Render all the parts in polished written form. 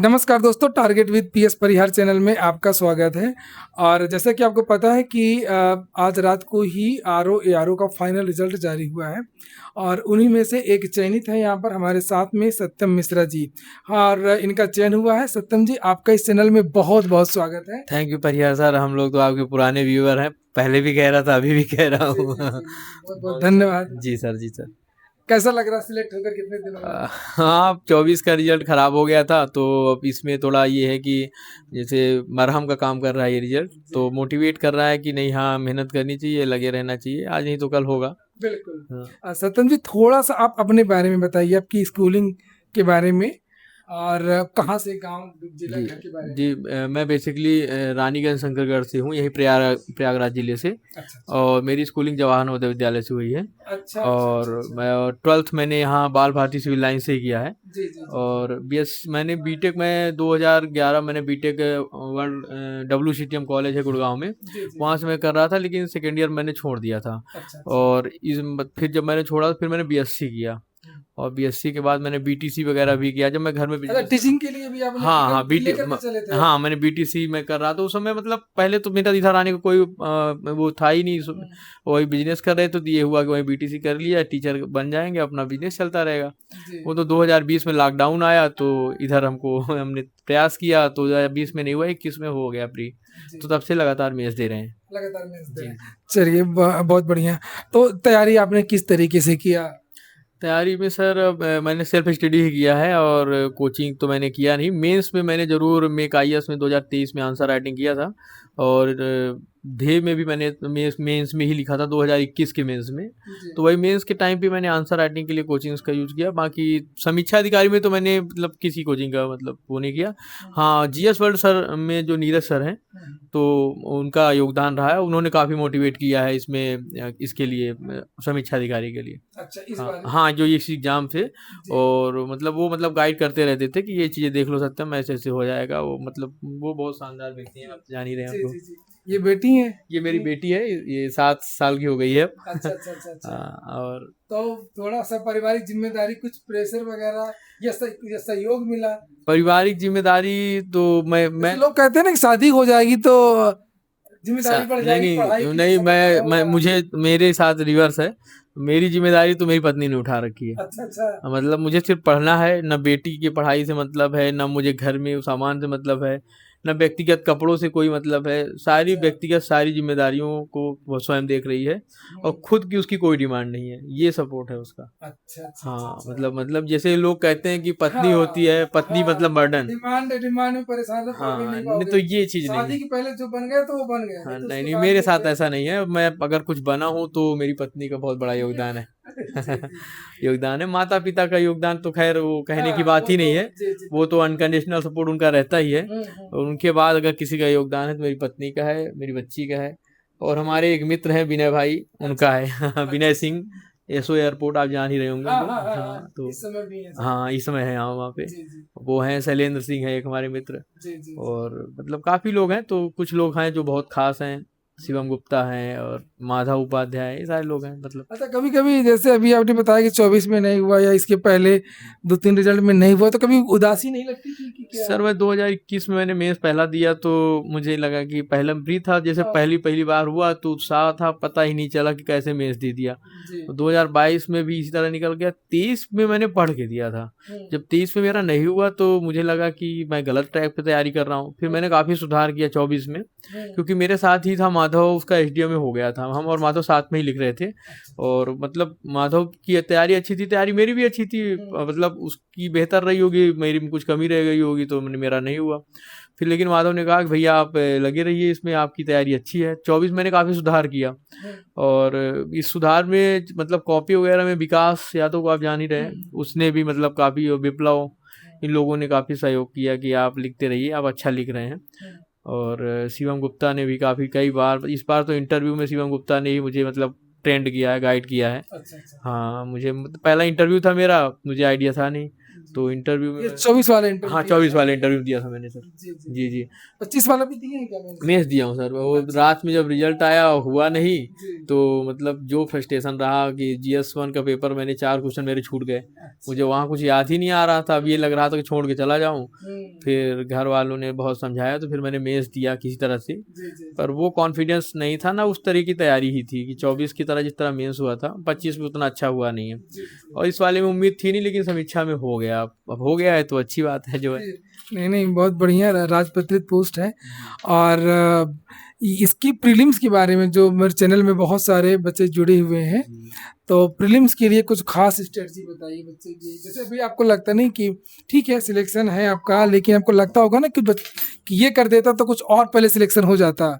नमस्कार दोस्तों, target with PS Parihar channel में आपका स्वागत है। और जैसा कि आपको पता है कि आज रात को ही आरओ एआरओ का फाइनल रिजल्ट जारी हुआ है और उन्हीं में से एक चयनित है यहाँ पर हमारे साथ में सत्यम मिश्रा जी। और इनका चयन हुआ है। सत्यम जी, आपका इस चैनल में बहुत बहुत स्वागत है। थैंक यू परिहार सर, हम लोग तो आपके पुराने व्यूअर हैं। पहले भी कह रहा था, अभी भी कह रहा हूँ। बहुत बहुत धन्यवाद। जी सर, जी सर। कैसा लग रहा है सिलेक्ट होकर कितने दिनों बाद? हाँ, 24 का रिजल्ट खराब हो गया था, तो अब इसमें थोड़ा ये है कि जैसे मरहम का काम कर रहा है ये रिजल्ट, तो मोटिवेट कर रहा है कि नहीं, हाँ मेहनत करनी चाहिए, लगे रहना चाहिए, आज नहीं तो कल होगा। बिल्कुल। हाँ। सत्यम जी, थोड़ा सा आप अपने बारे में बताइए, आपकी स्कूलिंग के बारे में और कहाँ से, गांव जिला जी घर के बारे में। जी, मैं बेसिकली रानीगंज शंकरगढ़ से हूँ, यही प्रयागराज जिले से। अच्छा और मेरी स्कूलिंग जवाहर नवोदय विद्यालय से हुई है। अच्छा अच्छा और अच्छा। मैं 12th मैंने यहाँ बाल भारती सिविल लाइन से ही किया है। जी जी जी। और बीएस मैंने बीटेक में 2011 मैंने बीटेक वर्ल्ड WCTM कॉलेज है गुड़गांव में, जी जी। वहाँ से मैं कर रहा था, लेकिन सेकेंड ईयर मैंने छोड़ दिया था। अच्छा। और फिर जब मैंने छोड़ा तो फिर मैंने बीएससी किया। और बीएससी के बाद मैंने बीटीसी वगैरह भी किया जब मैं घर में अच्छा, बिजनेस। टीचिंग के लिए भी आपने हाँ हाँ, लेकर के चले थे? हाँ मैंने बीटीसी में कर रहा था उस समय। मतलब पहले तो मेरा इधर आने का कोई वो था ही नहीं। वही बिजनेस कर रहे थे, तो ये हुआ कि वही बीटीसी कर लिया, टीचर बन जाएंगे, अपना बिजनेस चलता रहेगा। जी। वो तो 2020 में लॉकडाउन आया, तो इधर हमने प्रयास किया, तो 2020 में नहीं हुआ, 21 में हो गया प्री। जी। तो तब से लगातार मेंस दे रहे हैं। लगातार मेहनत दे जी रहे हैं। जी। चलिए, बहुत बढ़िया। तो तैयारी आपने किस तरीके से किया? तैयारी में सर मैंने सेल्फ स्टडी ही किया है, और कोचिंग तो मैंने किया नहीं। मेंस में मैंने ज़रूर मेक आईएएस में 2023 में आंसर राइटिंग किया था। और ध्येय में भी मैंने मेंस में ही लिखा था 2021 के मेंस में। जी। तो वही मेंस के टाइम पे मैंने आंसर राइटिंग के लिए कोचिंग्स का यूज़ किया। बाकी समीक्षा अधिकारी में तो मैंने मतलब किसी कोचिंग का मतलब वो नहीं किया। हाँ, जीएस वर्ल्ड सर में जो नीरज सर हैं, तो उनका योगदान रहा है। उन्होंने काफ़ी मोटिवेट किया है इसमें, इसके लिए, समीक्षा अधिकारी के लिए। अच्छा, इस हाँ बारे में। हाँ, जो इस एग्जाम थे। जी और मतलब वो मतलब गाइड करते रहते थे कि ये चीज़ें देख लो सत्यम, ऐसे ऐसे हो जाएगा। वो मतलब वो बहुत शानदार व्यक्ति हैं, आप जान ही रहे हैं जी उनको। जी जी। ये बेटी है? ये मेरी बेटी है, ये 7 साल की हो गई है अब। अच्छा अच्छा अच्छा अच्छा। और तो थोड़ा सा पारिवारिक जिम्मेदारी, कुछ प्रेशर वगैरह या सहयोग मिला? पारिवारिक जिम्मेदारी तो मैं जैसे लोग कहते हैं ना कि शादी हो जाएगी तो जिम्मेदारी बढ़ नहीं जाएगी, पढ़ाई नहीं की नहीं, प्रेशर कम मैं होगा। मुझे मेरे साथ रिवर्स है। मेरी जिम्मेदारी तो मेरी पत्नी ने उठा रखी है। अच्छा अच्छा। मतलब मुझे सिर्फ पढ़ना है, न बेटी की पढ़ाई से मतलब है, न मुझे घर में सामान से मतलब है, न व्यक्तिगत कपड़ों से कोई मतलब है। सारी अच्छा। व्यक्तिगत सारी जिम्मेदारियों को वो स्वयं देख रही है। और खुद की उसकी कोई डिमांड नहीं है, ये सपोर्ट है उसका। अच्छा अच्छा अच्छा हाँ, अच्छा। मतलब जैसे लोग कहते हैं कि पत्नी होती हाँ है, पत्नी हाँ। मतलब बर्डन। डिमांड डिमांड में परेशान रहो तो अगर हाँ, नहीं नहीं पाओगे। तो ये चीज़ नहीं है। शादी के पहले जो बन गए तो वो बन गए, नहीं हाँ, तो नहीं उसके नहीं, बाद मेरे में साथ फिर। ऐसा नहीं है। मैं अगर कुछ बना हूँ तो मेरी पत्नी का बहुत बड़ा योगदान है। जी जी। योगदान है, माता पिता का योगदान तो खैर वो कहने की हाँ, बात वो ही तो नहीं है। जी जी वो तो बिल्कुल। अनकंडीशनल सपोर्ट उनका रहता ही है। और हम्म। उनके बाद अगर किसी का योगदान है तो मेरी पत्नी का है, मेरी बच्ची का है। और हमारे एक मित्र हैं विनय भाई, अच्छा उनका है। अच्छा विनय अच्छा। सिंह, एसओ एयरपोर्ट, आप जान ही रहे होंगे हाँ उनको। हाँ हाँ हाँ, हाँ तो इस समय भी है सर। हाँ, इस समय है यहाँ वहाँ पे। जी जी वो हैं शैलेंद्र सिंह है एक हमारे मित्र। जी जी जी। और मतलब काफ़ी लोग हैं, तो कुछ लोग हैं जो बहुत खास हैं। शिवम गुप्ता हैं और माधव उपाध्याय, ये सारे लोग हैं मतलब। अच्छा, कभी कभी जैसे अभी आपने बताया कि 24 में नहीं हुआ या इसके पहले दो तीन रिजल्ट में नहीं हुआ, तो कभी उदासी नहीं लगती थी कि क्या? सर मैं 2021 में मैंने मेंस पहला दिया, तो मुझे लगा कि पहला प्री था, जैसे हाँ, पहली बार हुआ तो उत्साह था, पता ही नहीं चला कि कैसे मेंस दे दिया। जी। तो 2022 में भी इसी तरह निकल गया। 23 में मैंने पढ़ के दिया था। हम्म जब 23 में मेरा नहीं हुआ तो मुझे लगा कि मैं गलत ट्रैक पे तैयारी कर रहा हूँ। फिर मैंने काफ़ी सुधार किया 24 में, हम्म। क्योंकि मेरे साथ ही था माधव, उसका एसडीओ में हो गया था। हम और अच्छा माधव साथ में ही लिख रहे थे। अच्छा। और मतलब माधव की तैयारी अच्छी थी, तैयारी मेरी भी अच्छी थी। मतलब उसकी बेहतर रही होगी, मेरी में कुछ कमी रह गई होगी, तो मेरा नहीं हुआ। फिर लेकिन माधव ने कहा कि भैया आप लगे रहिए इसमें, आपकी तैयारी अच्छी है। 24 मैंने काफ़ी सुधार किया। हम्म और इस सुधार में मतलब कॉपी वगैरह में विकास यादव को आप जान ही रहे हैं, उसने भी मतलब काफ़ी, विप्लव, इन लोगों ने काफ़ी सहयोग किया कि आप लिखते रहिए, आप अच्छा लिख रहे हैं। हम्म। और शिवम गुप्ता ने भी काफ़ी कई बार, इस बार तो इंटरव्यू में शिवम गुप्ता ने ही मुझे मतलब ट्रेंड किया है, गाइड किया है। अच्छा अच्छा। हाँ, मुझे पहला इंटरव्यू था मेरा, मुझे आइडिया था नहीं। तो इंटरव्यू में 24 वाला इंटरव्यू? हाँ 24 वाले इंटरव्यू दिया था मैंने सर। जी जी 25 वाला भी दिए हैं क्या? मेंस दिया हूँ सर। वो रात में जब रिजल्ट आया हुआ नहीं, तो मतलब जो फ्रस्ट्रेशन रहा कि GS1 का पेपर मैंने 4 क्वेश्चन मेरे छूट गए, मुझे वहाँ कुछ याद ही नहीं आ रहा था। अब ये लग रहा था कि छोड़ के चला जाऊँ। फिर घर वालों ने बहुत समझाया तो फिर मैंने मेंस दिया किसी तरह से, पर वो कॉन्फिडेंस नहीं था ना, उस तरह की तैयारी ही थी कि 24 की तरह जिस तरह मेंस हुआ था 25 में उतना अच्छा हुआ नहीं है। और इस वाले में उम्मीद थी नहीं, लेकिन समीक्षा में हो गया। अब हो गया है तो अच्छी बात है जो है। नहीं बहुत बढ़िया राजपत्रित पोस्ट है। और इसकी प्रीलिम्स के बारे में जो मेरे चैनल में बहुत सारे बच्चे जुड़े हुए हैं, तो प्रीलिम्स के लिए कुछ खास स्ट्रेटजी बताइए बच्चे की। जैसे अभी आपको लगता नहीं कि ठीक है सिलेक्शन है आपका, लेकिन आपको लगता होगा ना कि ये कर देता तो कुछ और पहले सिलेक्शन हो जाता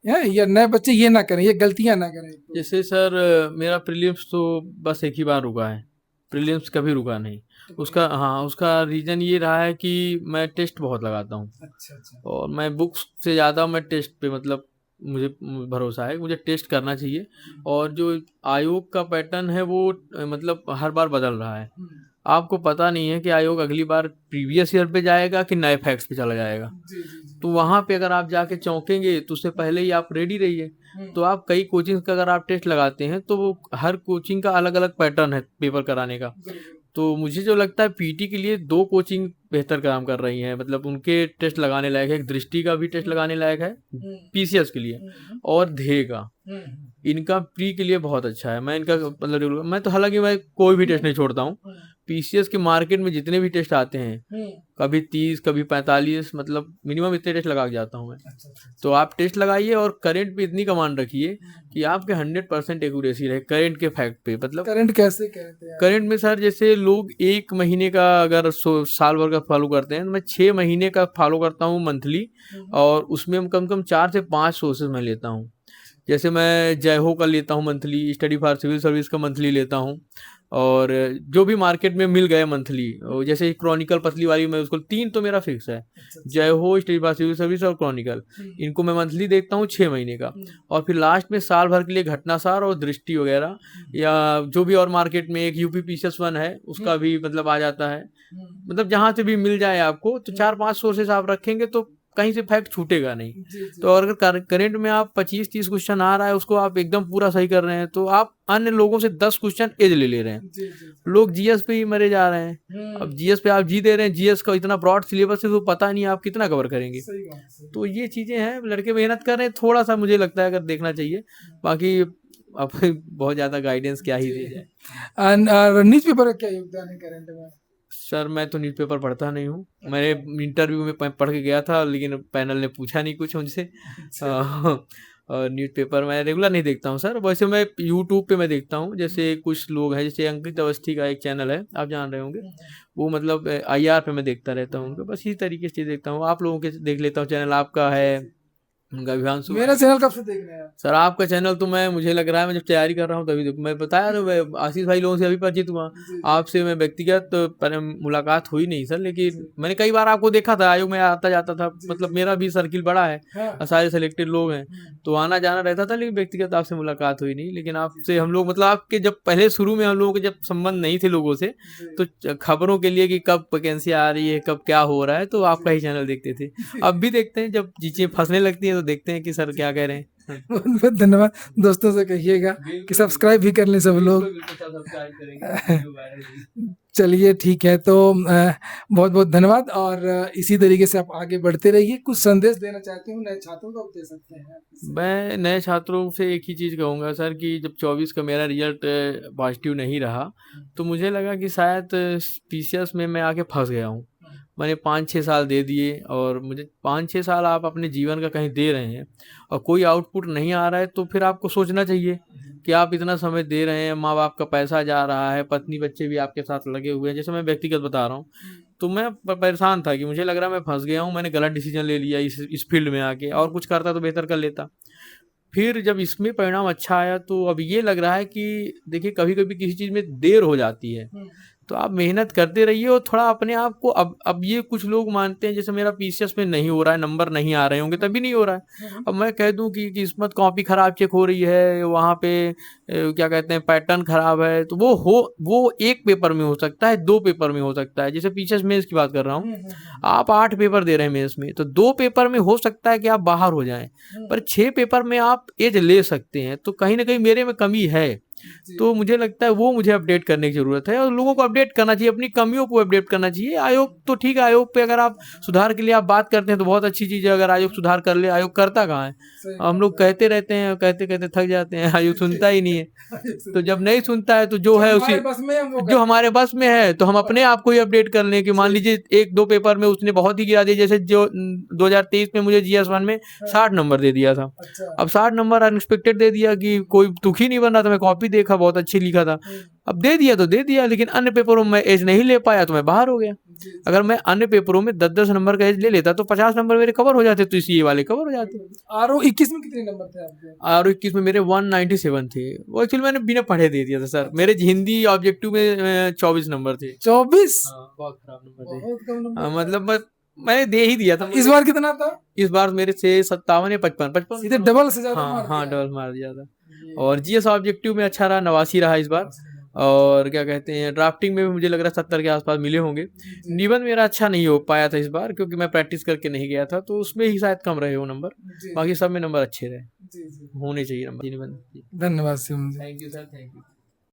है, या नए बच्चे ये ना करें, ये गलतियां ना करें। जैसे सर मेरा प्रीलिम्स तो बस एक ही बार रुका है, प्रीलिम्स कभी रुका नहीं। उसका रीज़न ये रहा है कि मैं टेस्ट बहुत लगाता हूँ। अच्छा। और मैं बुक्स से ज़्यादा मैं टेस्ट पे मतलब मुझे भरोसा है, मुझे टेस्ट करना चाहिए। और जो आयोग का पैटर्न है वो मतलब हर बार बदल रहा है। आपको पता नहीं है कि आयोग अगली बार प्रीवियस ईयर पे जाएगा कि नए फैक्ट्स पे चला जाएगा। तो वहाँ पे अगर आप जाके चौंकेंगे तो उससे पहले ही आप रेडी रहिए। तो आप कई कोचिंग का अगर आप टेस्ट लगाते हैं तो वो हर कोचिंग का अलग अलग पैटर्न है पेपर कराने का। तो मुझे जो लगता है पीटी के लिए 2 कोचिंग बेहतर काम कर रही हैं, मतलब उनके टेस्ट लगाने लायक है। एक दृष्टि का भी टेस्ट लगाने लायक है PCS के लिए, और ध्येय का, इनका प्री के लिए बहुत अच्छा है। मैं इनका मतलब मैं तो हालांकि मैं कोई भी टेस्ट नहीं छोड़ता हूँ। PCS के मार्केट में जितने भी टेस्ट आते हैं, कभी 30 कभी 45, मतलब मिनिमम इतने टेस्ट लगा के जाता हूँ मैं। तो आप टेस्ट लगाइए और करंट पे इतनी कमांड रखिए कि आपके 100% एक्यूरेसी रहे करंट के फैक्ट पे। मतलब करंट कैसे कहते हैं? करंट में सर जैसे लोग 1 महीने का अगर साल भर का फॉलो करते हैं, तो मैं 6 महीने का फॉलो करता हूँ मंथली। और उसमें कम कम 4 से 5 सोर्सेज मैं लेता हूँ। जैसे मैं जय हो का लेता हूँ monthly, study for civil service का मंथली लेता हूँ, और जो भी मार्केट में मिल गए मंथली, जैसे क्रॉनिकल पतली वाली मैं उसको 3 तो मेरा फिक्स है, जय हो, स्टडी फॉर सिविल सर्विस और क्रॉनिकल, इनको मैं मंथली देखता हूँ 6 महीने का। और फिर लास्ट में साल भर के लिए घटनासार और दृष्टि वगैरह, या जो भी और मार्केट में एक UP PCS1 है उसका भी मतलब आ जाता है। मतलब जहाँ से भी मिल जाए आपको, तो 4-5 सोर्सेस आप रखेंगे तो कहीं से फैक्ट छूटेगा नहीं। तो अगर करंट में आप 25-30 क्वेश्चन आ रहा है उसको आप एकदम पूरा सही कर रहे हैं, तो आप अन्य लोगों से 10 क्वेश्चन एज ले रहे हैं। लोग GS पे ही मरे जा रहे हैं। अब GS पे आप जी दे रहे हैं, GS का इतना ब्रॉड सिलेबस है तो पता नहीं आप कितना कवर करेंगे। तो ये चीजें हैं, लड़के मेहनत कर रहे हैं, थोड़ा सा मुझे लगता है अगर देखना चाहिए। बाकी अब बहुत ज्यादा गाइडेंस क्या ही दी जाए। न्यूज पेपर का क्या योगदान है करंट में? सर मैं तो न्यूज़पेपर पढ़ता नहीं हूँ। मैंने इंटरव्यू में पढ़ के गया था, लेकिन पैनल ने पूछा नहीं कुछ मुझसे। और न्यूज़पेपर मैं रेगुलर नहीं देखता हूँ सर। वैसे मैं यूट्यूब पे मैं देखता हूँ, जैसे कुछ लोग हैं, जैसे अंकित अवस्थी का एक चैनल है, आप जान रहे होंगे, वो मतलब IR पे मैं देखता रहता हूँ उनको। बस इसी तरीके से देखता हूँ। आप लोगों के देख लेता हूँ चैनल, आपका है अभिवांशु। मेरा चैनल कब से देख रहे हैं सर? आपका चैनल तो मुझे लग रहा है मैं जब तैयारी कर रहा हूँ तभी मैं बताया ना, मैं आशीष भाई लोगों से अभी परिचित हुआ। आपसे मैं व्यक्तिगत मुलाकात हुई नहीं सर, लेकिन मैंने कई बार आपको देखा था, आयोग में आता जाता था। मतलब मेरा भी सर्किल बड़ा है, सारे सिलेक्टेड लोग हैं, तो आना जाना रहता था, लेकिन व्यक्तिगत आपसे मुलाकात हुई नहीं। लेकिन आपसे हम लोग मतलब आपके जब पहले शुरू में हम लोगों के जब संबंध नहीं थे लोगों से, तो खबरों के लिए कि कब वैकेंसी आ रही है, कब क्या हो रहा है, तो आपका ही चैनल देखते थे। अब भी देखते हैं, जब चीजें फंसने लगती हैं तो देखते हैं कि सर क्या कह रहे हैं। बहुत बहुत धन्यवाद। दोस्तों से कहिएगा कि सब्सक्राइब भी कर लें सब लोग। चलिए ठीक है, तो बहुत बहुत धन्यवाद, और इसी तरीके से आप आगे बढ़ते रहिए। कुछ संदेश देना चाहते हो नए छात्रों को, दे सकते हैं? मैं नए छात्रों से एक ही चीज़ कहूँगा सर, कि जब 24 का मेरा रिजल्ट पॉजिटिव नहीं रहा, तो मुझे लगा कि शायद PCS में मैं आके फंस गया हूँ। मैंने 5-6 साल दे दिए, और मुझे 5-6 साल आप अपने जीवन का कहीं दे रहे हैं और कोई आउटपुट नहीं आ रहा है, तो फिर आपको सोचना चाहिए कि आप इतना समय दे रहे हैं, माँ बाप का पैसा जा रहा है, पत्नी बच्चे भी आपके साथ लगे हुए हैं। जैसे मैं व्यक्तिगत बता रहा हूँ, तो मैं परेशान था कि मुझे लग रहा है मैं फंस गया हूँ, मैंने गलत डिसीजन ले लिया इस फील्ड में आके, और कुछ करता तो बेहतर कर लेता। फिर जब इसमें परिणाम अच्छा आया, तो अब ये लग रहा है कि देखिए कभी कभी किसी चीज़ में देर हो जाती है, तो आप मेहनत करते रहिए और थोड़ा अपने आप को अब ये कुछ लोग मानते हैं जैसे मेरा पीसीएस में नहीं हो रहा है, नंबर नहीं आ रहे होंगे तभी नहीं हो रहा है। अब मैं कह दूं कि किस्मत कॉपी खराब चेक हो रही है, वहाँ पे क्या कहते हैं पैटर्न खराब है, तो वो एक पेपर में हो सकता है, 2 पेपर में हो सकता है। जैसे पीसीएस मेंस की बात कर रहा हूँ, आप 8 पेपर दे रहे हैं मेंस में, तो 2 पेपर में हो सकता है कि आप बाहर हो जाएं, पर 6 पेपर में आप एज ले सकते हैं। तो कहीं ना कहीं मेरे में कमी है, तो मुझे लगता है वो मुझे अपडेट करने की जरूरत है और लोगों को अपडेट करना चाहिए, अपनी कमियों को अपडेट करना चाहिए। आयोग तो ठीक है, आयोग पे अगर आप सुधार के लिए आप बात करते हैं तो बहुत अच्छी चीज़ है, अगर आयोग सुधार कर ले। आयोग करता कहाँ है, हम लोग कहते रहते हैं, कहते कहते थक जाते हैं, आयोग सुनता ही नहीं है। तो जब नहीं सुनता है तो जो है उसी जो हमारे बस में है तो हम अपने आप को ही अपडेट कर लें कि मान लीजिए 1-2 पेपर में उसने बहुत ही गिरा दिया, जैसे जो 2023 में मुझे GS1 में 60 नंबर दे दिया था। अब 60 नंबर अनएक्सपेक्टेड दे दिया कि कोई दुखी नहीं बन रहा था, मैं कॉपी देखा बहुत अच्छी लिखा था, अब दे दिया तो दे दिया, लेकिन अन्य पेपरों में एज नहीं ले पाया तो मैं बाहर हो गया। अगर मैं अन्य पेपरों में 10-10 नंबर का एज ले लेता तो 50 नंबर मेरे कवर हो जाते, तो इसी वाले कवर हो जाते। आरओ 21 में कितने नंबर थे आपके? आरओ 21 में मेरे 197 थे, वो एक्चुअली मैंने बिना पढ़े दे दिया था सर। मेरे हिंदी ऑब्जेक्टिव में 24 नंबर थे। 24? बहुत खराब नंबर थे, बहुत कम नंबर। मतलब मैंने दे ही दिया था। इस बार कितना था? इस बार मेरे से 57 या 55 सीधे डबल से ज्यादा मार हाँ दिया। डबल मार दिया था। और जीएस ऑब्जेक्टिव में अच्छा रहा, 89 रहा इस बार। और क्या कहते हैं ड्राफ्टिंग में भी मुझे लग रहा है 70 के आसपास मिले होंगे। निबंध मेरा अच्छा नहीं हो पाया था इस बार क्योंकि मैं प्रैक्टिस करके नहीं गया था, तो उसमें ही शायद कम रहे वो नंबर, बाकी सब में नंबर अच्छे रहे, होने चाहिए नंबर निबंध। धन्यवाद Shivam ji. Thank you sir, thank you.